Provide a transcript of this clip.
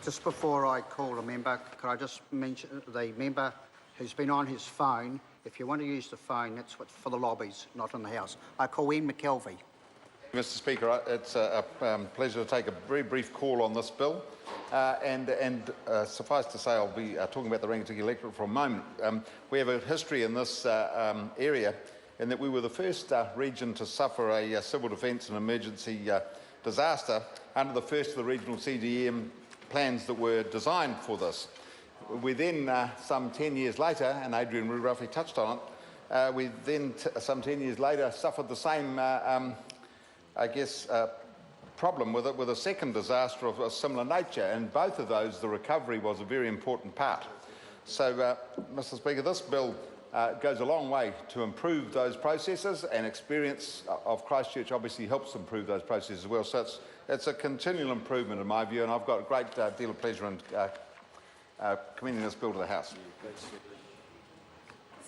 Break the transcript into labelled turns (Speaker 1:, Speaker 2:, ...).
Speaker 1: Just before I call a member, could I just mention the member who's been on his phone? If you want to use the phone, that's for the lobbies, not in the House. I call Ian McKelvey.
Speaker 2: Mr Speaker, it's a pleasure to take a very brief call on this bill. Suffice to say, I'll be talking about the Rangitikei electorate for a moment. We have a history in this area in that we were the first region to suffer a civil defence and emergency disaster under the first of the regional CDM plans that were designed for this. We then, some 10 years later, and Adrian roughly touched on it, we then, some 10 years later, suffered the same, problem with it, with a second disaster of a similar nature, and both of those, the recovery was a very important part. So, Mr Speaker, this bill goes a long way to improve those processes, and experience of Christchurch obviously helps improve those processes as well. So it's a continual improvement in my view, and I've got a great deal of pleasure in commending this bill to the House.